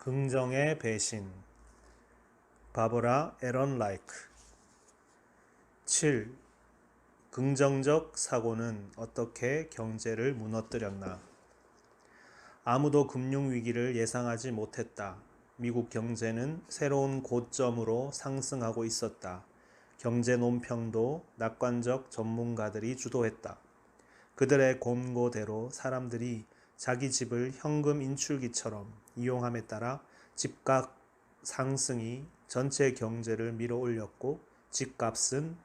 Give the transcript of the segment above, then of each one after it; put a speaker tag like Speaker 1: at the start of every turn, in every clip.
Speaker 1: 긍정의 배신. 바버라 에런 라이크. 7. 긍정적 사고는 어떻게 경제를 무너뜨렸나? 아무도 금융위기를 예상하지 못했다. 미국 경제는 새로운 고점으로 상승하고 있었다. 경제 논평도 낙관적 전문가들이 주도했다. 그들의 권고대로 사람들이 자기 집을 현금 인출기처럼 이용함에 따라 집값 상승이 전체 경제를 밀어 올렸고, 집값은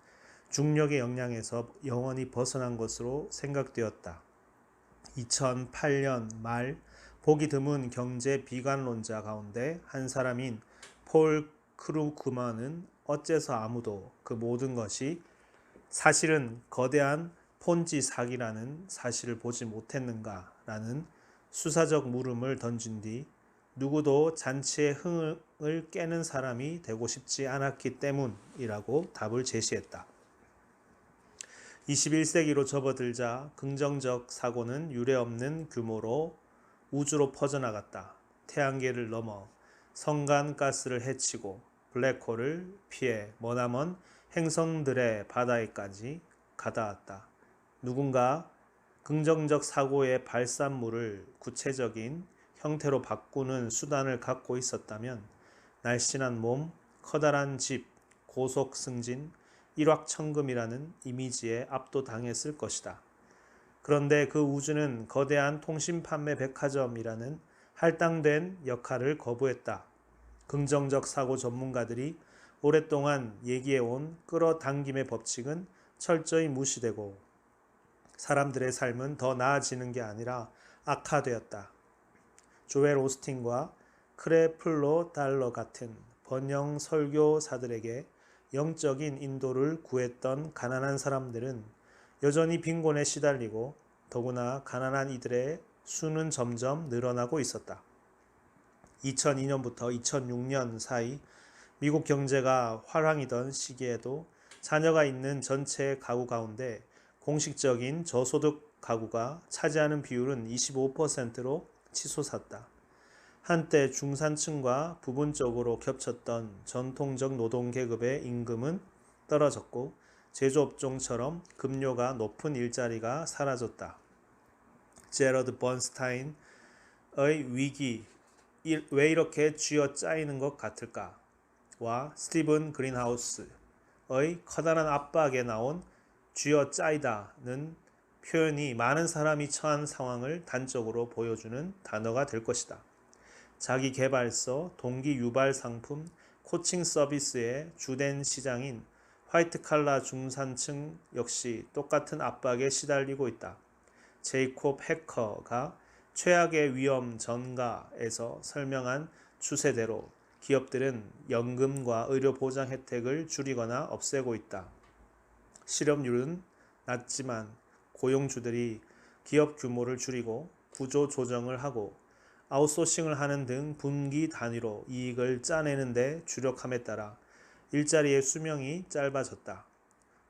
Speaker 1: 중력의 영향에서 영원히 벗어난 것으로 생각되었다. 2008년 말 보기 드문 경제 비관론자 가운데 한 사람인 폴 크루그만은 어째서 아무도 그 모든 것이 사실은 거대한 폰지 사기라는 사실을 보지 못했는가라는 수사적 물음을 던진 뒤 누구도 잔치의 흥을 깨는 사람이 되고 싶지 않았기 때문이라고 답을 제시했다. 21세기로 접어들자 긍정적 사고는 유례없는 규모로 우주로 퍼져나갔다. 태양계를 넘어 성간가스를 해치고 블랙홀을 피해 머나먼 행성들의 바다에까지 가닿았다. 누군가 긍정적 사고의 발산물을 구체적인 형태로 바꾸는 수단을 갖고 있었다면 날씬한 몸, 커다란 집, 고속 승진, 일확천금이라는 이미지에 압도당했을 것이다. 그런데 그 우주는 거대한 통신판매 백화점이라는 할당된 역할을 거부했다. 긍정적 사고 전문가들이 오랫동안 얘기해온 끌어당김의 법칙은 철저히 무시되고 사람들의 삶은 더 나아지는 게 아니라 악화되었다. 조엘 오스틴과 크레플로 달러 같은 번영 설교사들에게 영적인 인도를 구했던 가난한 사람들은 여전히 빈곤에 시달리고, 더구나 가난한 이들의 수는 점점 늘어나고 있었다. 2002년부터 2006년 사이 미국 경제가 화랑이던 시기에도 자녀가 있는 전체 가구 가운데 공식적인 저소득 가구가 차지하는 비율은 25%로 치솟았다. 한때 중산층과 부분적으로 겹쳤던 전통적 노동계급의 임금은 떨어졌고, 제조업종처럼 급료가 높은 일자리가 사라졌다. 제러드 번스타인의 위기, 왜 이렇게 쥐어짜이는 것 같을까? 와 스티븐 그린하우스의 커다란 압박에 나온 쥐어짜이다는 표현이 많은 사람이 처한 상황을 단적으로 보여주는 단어가 될 것이다. 자기개발서, 동기 유발 상품, 코칭 서비스의 주된 시장인 화이트칼라 중산층 역시 똑같은 압박에 시달리고 있다. 제이콥 해커가 최악의 위험 전가에서 설명한 추세대로 기업들은 연금과 의료보장 혜택을 줄이거나 없애고 있다. 실업률은 낮지만 고용주들이 기업 규모를 줄이고 구조 조정을 하고 아웃소싱을 하는 등 분기 단위로 이익을 짜내는 데 주력함에 따라 일자리의 수명이 짧아졌다.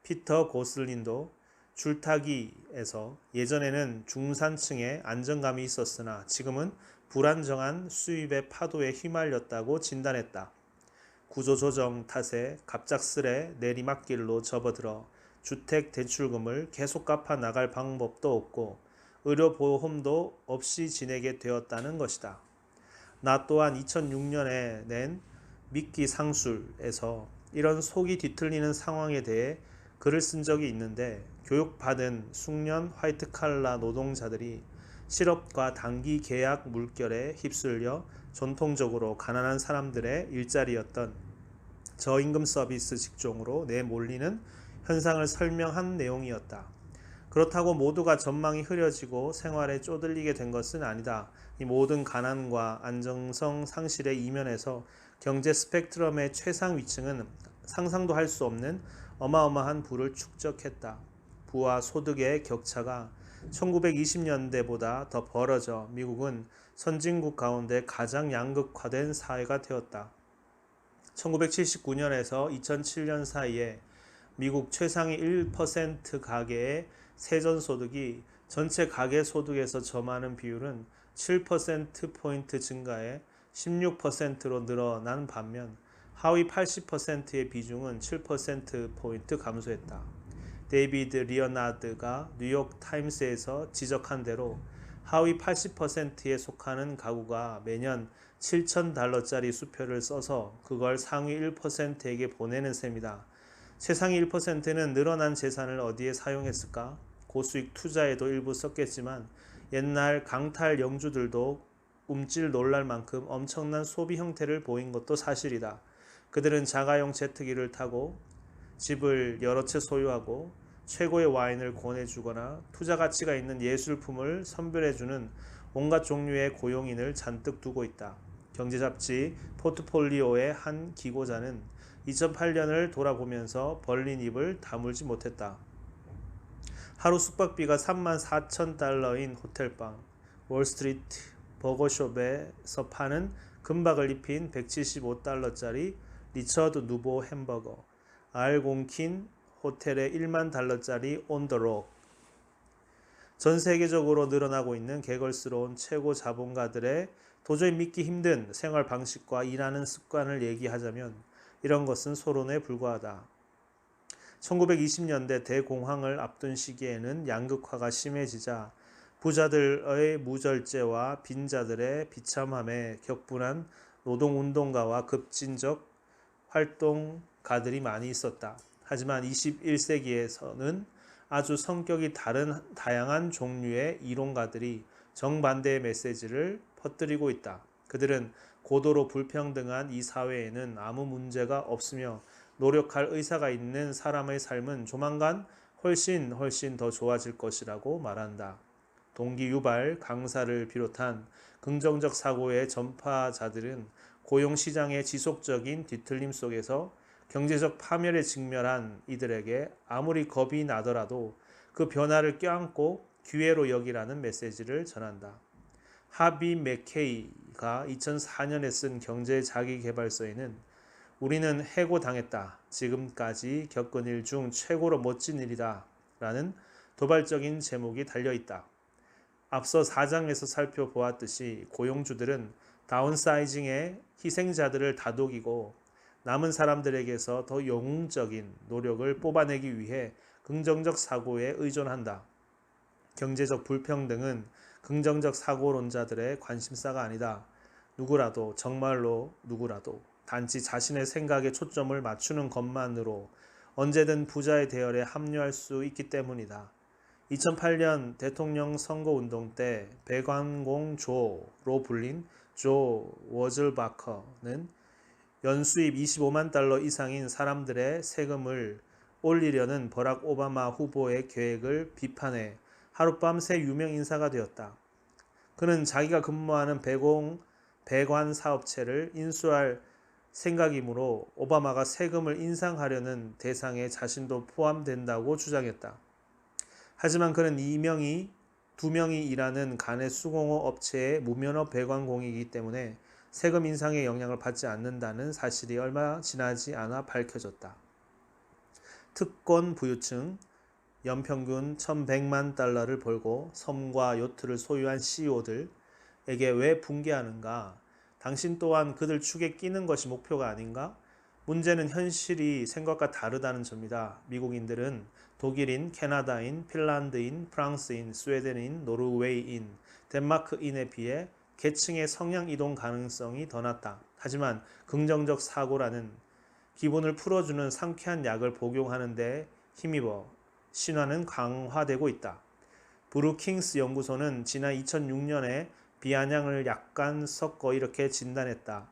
Speaker 1: 피터 고슬린도 줄타기에서 예전에는 중산층에 안정감이 있었으나 지금은 불안정한 수입의 파도에 휘말렸다고 진단했다. 구조조정 탓에 갑작스레 내리막길로 접어들어 주택대출금을 계속 갚아 나갈 방법도 없고 의료보험도 없이 지내게 되었다는 것이다. 나 또한 2006년에 낸 미끼 상술에서 이런 속이 뒤틀리는 상황에 대해 글을 쓴 적이 있는데, 교육받은 숙련 화이트칼라 노동자들이 실업과 단기 계약 물결에 휩쓸려 전통적으로 가난한 사람들의 일자리였던 저임금 서비스 직종으로 내몰리는 현상을 설명한 내용이었다. 그렇다고 모두가 전망이 흐려지고 생활에 쪼들리게 된 것은 아니다. 이 모든 가난과 안정성 상실의 이면에서 경제 스펙트럼의 최상 위층은 상상도 할 수 없는 어마어마한 부를 축적했다. 부와 소득의 격차가 1920년대보다 더 벌어져 미국은 선진국 가운데 가장 양극화된 사회가 되었다. 1979년에서 2007년 사이에 미국 최상위 1% 가계의 세전소득이 전체 가계소득에서 점하는 비율은 7%포인트 증가해 16%로 늘어난 반면 하위 80%의 비중은 7%포인트 감소했다. 데이비드 리어나드가 뉴욕 타임스에서 지적한 대로 하위 80%에 속하는 가구가 매년 $7,000짜리 수표를 써서 그걸 상위 1%에게 보내는 셈이다. 최상위 1%는 늘어난 재산을 어디에 사용했을까? 고수익 투자에도 일부 썼겠지만 옛날 강탈 영주들도 움찔 놀랄 만큼 엄청난 소비 형태를 보인 것도 사실이다. 그들은 자가용 제트기를 타고 집을 여러 채 소유하고 최고의 와인을 권해주거나 투자 가치가 있는 예술품을 선별해주는 온갖 종류의 고용인을 잔뜩 두고 있다. 경제잡지 포트폴리오의 한 기고자는 2008년을 돌아보면서 벌린 입을 다물지 못했다. 하루 숙박비가 $34,000인 호텔방, 월스트리트 버거숍에서 파는 금박을 입힌 $175짜리 리처드 누보 햄버거, 알곤킨 호텔의 $10,000짜리 온더록. 전 세계적으로 늘어나고 있는 개걸스러운 최고 자본가들의 도저히 믿기 힘든 생활 방식과 일하는 습관을 얘기하자면 이런 것은 소론에 불과하다. 1920년대 대공황을 앞둔 시기에는 양극화가 심해지자 부자들의 무절제와 빈자들의 비참함에 격분한 노동운동가와 급진적 활동가들이 많이 있었다. 하지만 21세기에서는 아주 성격이 다른 다양한 종류의 이론가들이 정반대의 메시지를 퍼뜨리고 있다. 그들은 고도로 불평등한 이 사회에는 아무 문제가 없으며 노력할 의사가 있는 사람의 삶은 조만간 훨씬 더 좋아질 것이라고 말한다. 동기 유발 강사를 비롯한 긍정적 사고의 전파자들은 고용시장의 지속적인 뒤틀림 속에서 경제적 파멸에 직면한 이들에게 아무리 겁이 나더라도 그 변화를 껴안고 기회로 여기라는 메시지를 전한다. 하비 맥케이가 2004년에 쓴 경제자기계발서에는 우리는 해고당했다. 지금까지 겪은 일 중 최고로 멋진 일이다. 라는 도발적인 제목이 달려있다. 앞서 4장에서 살펴보았듯이 고용주들은 다운사이징의 희생자들을 다독이고 남은 사람들에게서 더 영웅적인 노력을 뽑아내기 위해 긍정적 사고에 의존한다. 경제적 불평등은 긍정적 사고론자들의 관심사가 아니다. 누구라도, 정말로 누구라도 단지 자신의 생각에 초점을 맞추는 것만으로 언제든 부자의 대열에 합류할 수 있기 때문이다. 2008년 대통령 선거운동 때 배관공 조로 불린 조 워즐바커는 연수입 $25만 이상인 사람들의 세금을 올리려는 버락 오바마 후보의 계획을 비판해 하룻밤새 유명 인사가 되었다. 그는 자기가 근무하는 배관 사업체를 인수할 생각이므로 오바마가 세금을 인상하려는 대상에 자신도 포함된다고 주장했다. 하지만 그는 두 명이 일하는 간의 수공업 업체의 무면허 배관공이기 때문에 세금 인상의 영향을 받지 않는다는 사실이 얼마 지나지 않아 밝혀졌다. 특권 부유층, 연평균 $1,100만 벌고 섬과 요트를 소유한 CEO들에게 왜 붕괴하는가? 당신 또한 그들 축에 끼는 것이 목표가 아닌가? 문제는 현실이 생각과 다르다는 점이다. 미국인들은 독일인, 캐나다인, 핀란드인, 프랑스인, 스웨덴인, 노르웨이인, 덴마크인에 비해 계층의 성향 이동 가능성이 더 낮다. 하지만 긍정적 사고라는 기분을 풀어주는 상쾌한 약을 복용하는 데 힘입어 신화는 강화되고 있다. 브루킹스 연구소는 지난 2006년에 비아냥을 약간 섞어 이렇게 진단했다.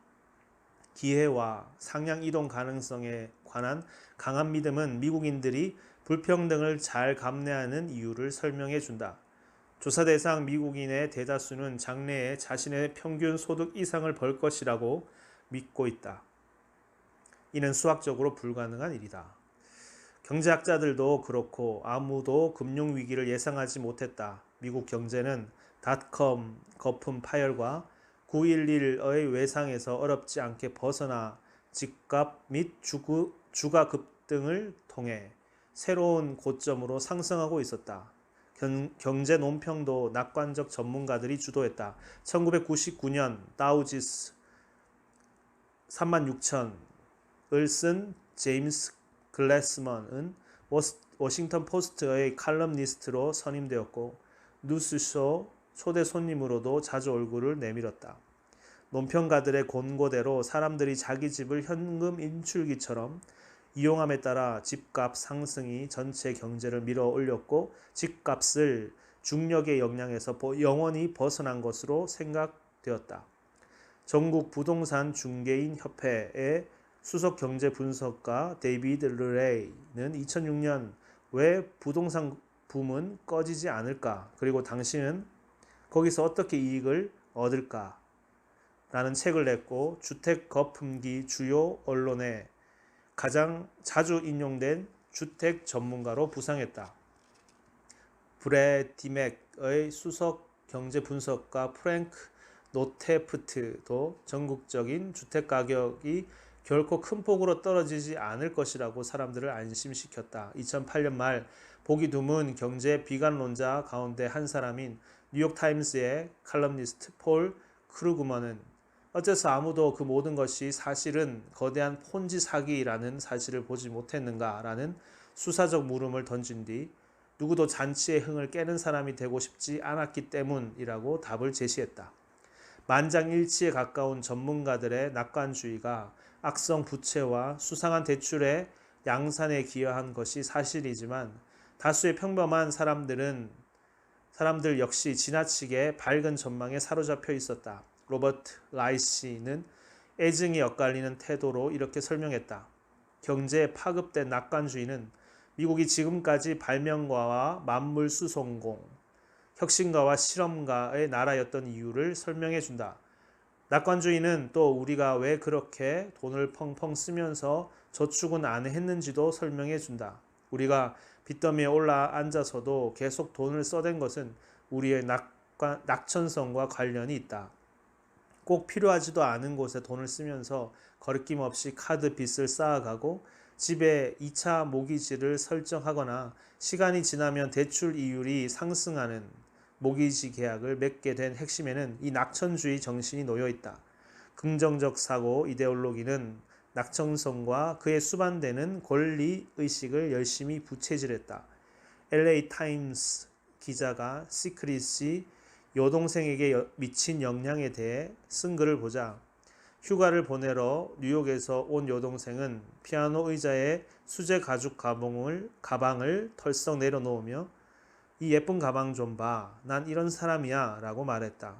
Speaker 1: 기회와 상향 이동 가능성에 관한 강한 믿음은 미국인들이 불평등을 잘 감내하는 이유를 설명해 준다. 조사 대상 미국인의 대다수는 장래에 자신의 평균 소득 이상을 벌 것이라고 믿고 있다. 이는 수학적으로 불가능한 일이다. 경제학자들도 그렇고 아무도 금융위기를 예상하지 못했다. 미국 경제는 닷컴 거품 파열과 9.11의 외상에서 어렵지 않게 벗어나 집값 및 주가 급등을 통해 새로운 고점으로 상승하고 있었다. 경제 논평도 낙관적 전문가들이 주도했다. 1999년 다우지수 36,000을 쓴 제임스 글래스먼은 워싱턴 포스트의 칼럼니스트로 선임되었고 뉴스쇼 초대 손님으로도 자주 얼굴을 내밀었다. 논평가들의 권고대로 사람들이 자기 집을 현금 인출기처럼 이용함에 따라 집값 상승이 전체 경제를 밀어 올렸고 집값을 중력의 영향에서 영원히 벗어난 것으로 생각되었다. 전국 부동산 중개인 협회의 수석 경제 분석가 데이비드 르레이는 2006년 왜 부동산 붐은 꺼지지 않을까? 그리고 당신은 거기서 어떻게 이익을 얻을까? 라는 책을 냈고 주택 거품기 주요 언론에 가장 자주 인용된 주택 전문가로 부상했다. 브래디맥의 수석 경제 분석가 프랭크 노테프트도 전국적인 주택 가격이 결코 큰 폭으로 떨어지지 않을 것이라고 사람들을 안심시켰다. 2008년 말 보기 드문 경제 비관론자 가운데 한 사람인 뉴욕타임스의 칼럼니스트 폴 크루그먼은 어째서 아무도 그 모든 것이 사실은 거대한 폰지 사기라는 사실을 보지 못했는가라는 수사적 물음을 던진 뒤 누구도 잔치의 흥을 깨는 사람이 되고 싶지 않았기 때문이라고 답을 제시했다. 만장일치에 가까운 전문가들의 낙관주의가 악성 부채와 수상한 대출의 양산에 기여한 것이 사실이지만 다수의 평범한 사람들 역시 지나치게 밝은 전망에 사로잡혀 있었다. 로버트 라이시는 애증이 엇갈리는 태도로 이렇게 설명했다. 경제에 파급된 낙관주의는 미국이 지금까지 발명가와 만물수송공, 혁신가와 실험가의 나라였던 이유를 설명해 준다. 낙관주의는 또 우리가 왜 그렇게 돈을 펑펑 쓰면서 저축은 안 했는지도 설명해 준다. 우리가 빚더미에 올라 앉아서도 계속 돈을 써댄 것은 우리의 낙천성과 관련이 있다. 꼭 필요하지도 않은 곳에 돈을 쓰면서 거리낌 없이 카드 빚을 쌓아가고 집에 2차 모기지를 설정하거나 시간이 지나면 대출 이율이 상승하는 모기지 계약을 맺게 된 핵심에는 이 낙천주의 정신이 놓여 있다. 긍정적 사고 이데올로기는 낙천성과 그에 수반되는 권리 의식을 열심히 부채질했다. LA 타임스 기자가 시크릿이 여동생에게 미친 영향에 대해 쓴 글을 보자 휴가를 보내러 뉴욕에서 온 여동생은 피아노 의자에 수제 가죽 가방을 털썩 내려놓으며 이 예쁜 가방 좀 봐. 난 이런 사람이야 라고 말했다.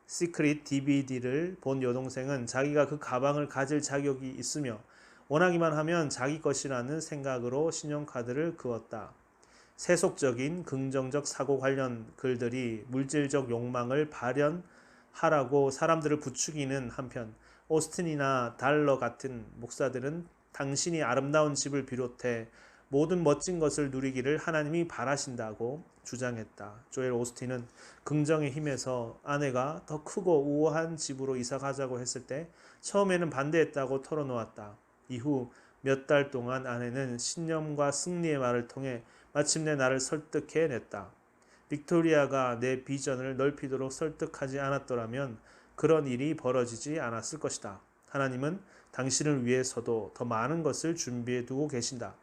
Speaker 1: 시크릿 DVD를 본 여동생은 자기가 그 가방을 가질 자격이 있으며 원하기만 하면 자기 것이라는 생각으로 신용카드를 그었다. 세속적인 긍정적 사고 관련 글들이 물질적 욕망을 발현하라고 사람들을 부추기는 한편 오스틴이나 달러 같은 목사들은 당신이 아름다운 집을 비롯해 모든 멋진 것을 누리기를 하나님이 바라신다고 주장했다. 조엘 오스틴은 긍정의 힘에서 아내가 더 크고 우아한 집으로 이사 가자고 했을 때 처음에는 반대했다고 털어놓았다. 이후 몇 달 동안 아내는 신념과 승리의 말을 통해 마침내 나를 설득해냈다. 빅토리아가 내 비전을 넓히도록 설득하지 않았더라면 그런 일이 벌어지지 않았을 것이다. 하나님은 당신을 위해서도 더 많은 것을 준비해 두고 계신다.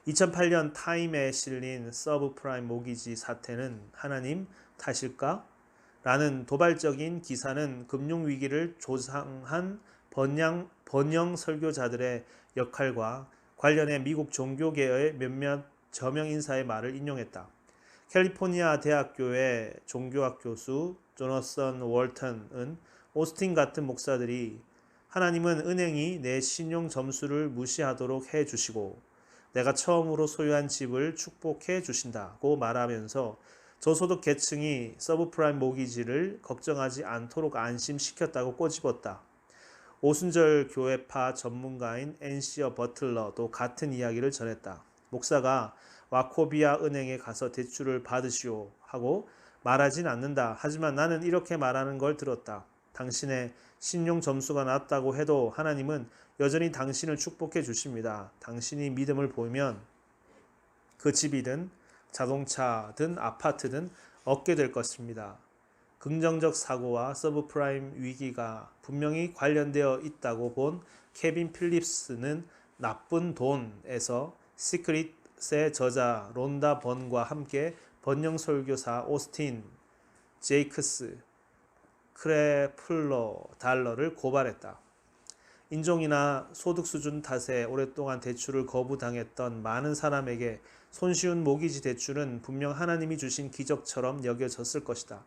Speaker 1: 2008년 타임에 실린 서브프라임 모기지 사태는 하나님 탓일까? 라는 도발적인 기사는 금융위기를 조장한 번영 설교자들의 역할과 관련해 미국 종교계의 몇몇 저명 인사의 말을 인용했다. 캘리포니아 대학교의 종교학 교수 조너선 월턴은 오스틴 같은 목사들이 하나님은 은행이 내 신용 점수를 무시하도록 해주시고 내가 처음으로 소유한 집을 축복해 주신다고 말하면서 저소득 계층이 서브프라임 모기지를 걱정하지 않도록 안심시켰다고 꼬집었다. 오순절 교회파 전문가인 앤시어 버틀러도 같은 이야기를 전했다. 목사가 와코비아 은행에 가서 대출을 받으시오 하고 말하진 않는다. 하지만 나는 이렇게 말하는 걸 들었다. 당신의 신용 점수가 낮다고 해도 하나님은 여전히 당신을 축복해 주십니다. 당신이 믿음을 보이면 그 집이든 자동차든 아파트든 얻게 될 것입니다. 긍정적 사고와 서브프라임 위기가 분명히 관련되어 있다고 본 케빈 필립스는 나쁜 돈에서 시크릿의 저자 론다 번과 함께 번영 설교사 오스틴 제이크스 크레플러 달러를 고발했다. 인종이나 소득 수준 탓에 오랫동안 대출을 거부당했던 많은 사람에게 손쉬운 모기지 대출은 분명 하나님이 주신 기적처럼 여겨졌을 것이다.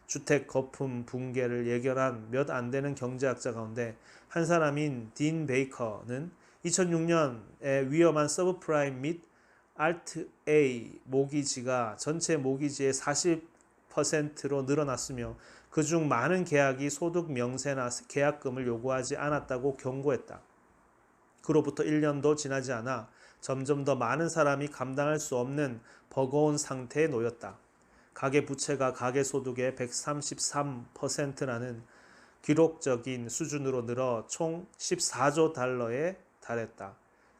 Speaker 1: 주택 거품 붕괴를 예견한 몇 안 되는 경제학자 가운데 한 사람인 딘 베이커는 2006년에 위험한 서브프라임 및 알트 A 모기지가 전체 모기지의 40%로 늘어났으며 그중 많은 계약이 소득 명세나 계약금을 요구하지 않았다고 경고했다. 그로부터 1년도 지나지 않아 점점 더 많은 사람이 감당할 수 없는 버거운 상태에 놓였다. 가계 부채가 가계 소득의 133%라는 기록적인 수준으로 늘어 총 14조 달러에 달했다.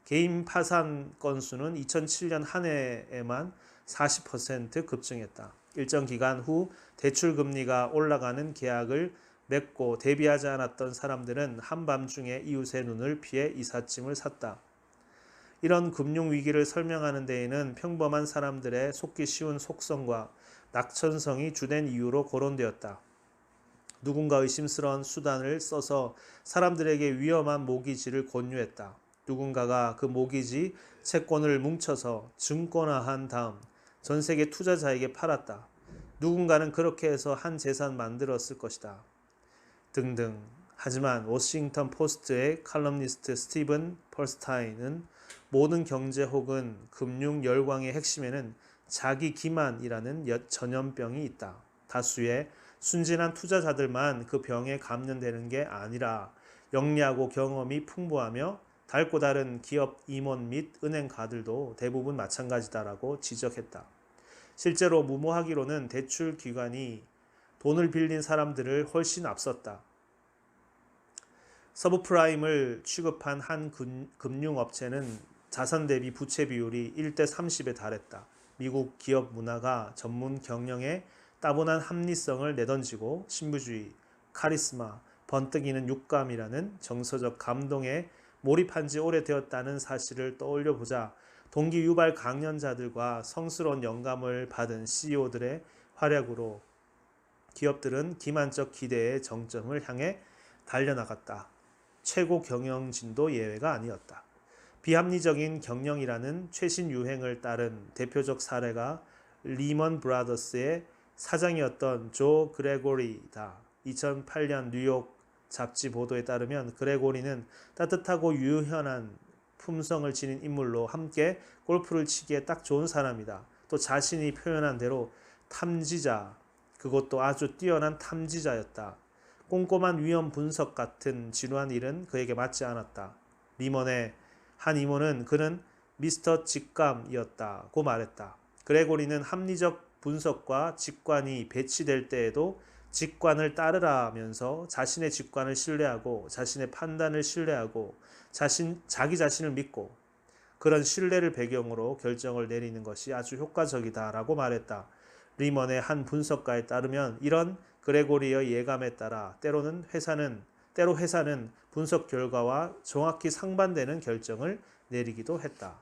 Speaker 1: 개인 파산 건수는 2007년 한 해에만 40% 급증했다. 일정 기간 후 대출 금리가 올라가는 계약을 맺고 대비하지 않았던 사람들은 한밤중에 이웃의 눈을 피해 이삿짐을 샀다. 이런 금융위기를 설명하는 데에는 평범한 사람들의 속기 쉬운 속성과 낙천성이 주된 이유로 거론되었다. 누군가 의심스러운 수단을 써서 사람들에게 위험한 모기지를 권유했다. 누군가가 그 모기지 채권을 뭉쳐서 증권화한 다음 전 세계 투자자에게 팔았다. 누군가는 그렇게 해서 한 재산 만들었을 것이다. 등등. 하지만 워싱턴 포스트의 칼럼니스트 스티븐 펄스타인은 모든 경제 혹은 금융 열광의 핵심에는 자기 기만이라는 전염병이 있다. 다수의 순진한 투자자들만 그 병에 감염되는 게 아니라 영리하고 경험이 풍부하며 닳고 다른 기업 임원 및 은행가들도 대부분 마찬가지다라고 지적했다. 실제로 무모하기로는 대출 기관이 돈을 빌린 사람들을 훨씬 앞섰다. 서브프라임을 취급한 한 금융업체는 자산 대비 부채 비율이 1대 30에 달했다. 미국 기업 문화가 전문 경영에 따분한 합리성을 내던지고 신부주의, 카리스마, 번뜩이는 육감이라는 정서적 감동에 몰입한 지 오래되었다는 사실을 떠올려 보자 동기 유발 강연자들과 성스러운 영감을 받은 CEO들의 활약으로 기업들은 기만적 기대의 정점을 향해 달려나갔다. 최고 경영진도 예외가 아니었다. 비합리적인 경영이라는 최신 유행을 따른 대표적 사례가 리먼 브라더스의 사장이었던 조 그레고리다. 2008년 뉴욕 잡지 보도에 따르면 그레고리는 따뜻하고 유연한 품성을 지닌 인물로 함께 골프를 치기에 딱 좋은 사람이다. 또 자신이 표현한 대로 탐지자, 그것도 아주 뛰어난 탐지자였다. 꼼꼼한 위험 분석 같은 지루한 일은 그에게 맞지 않았다. 리먼의 한 임원은 그는 미스터 직감이었다고 말했다. 그레고리는 합리적 분석과 직관이 배치될 때에도 직관을 따르라면서 자신의 직관을 신뢰하고 자신의 판단을 신뢰하고 자기 자신을 믿고 그런 신뢰를 배경으로 결정을 내리는 것이 아주 효과적이다라고 말했다. 리먼의 한 분석가에 따르면 이런 그레고리의 예감에 따라 때로 회사는 분석 결과와 정확히 상반되는 결정을 내리기도 했다.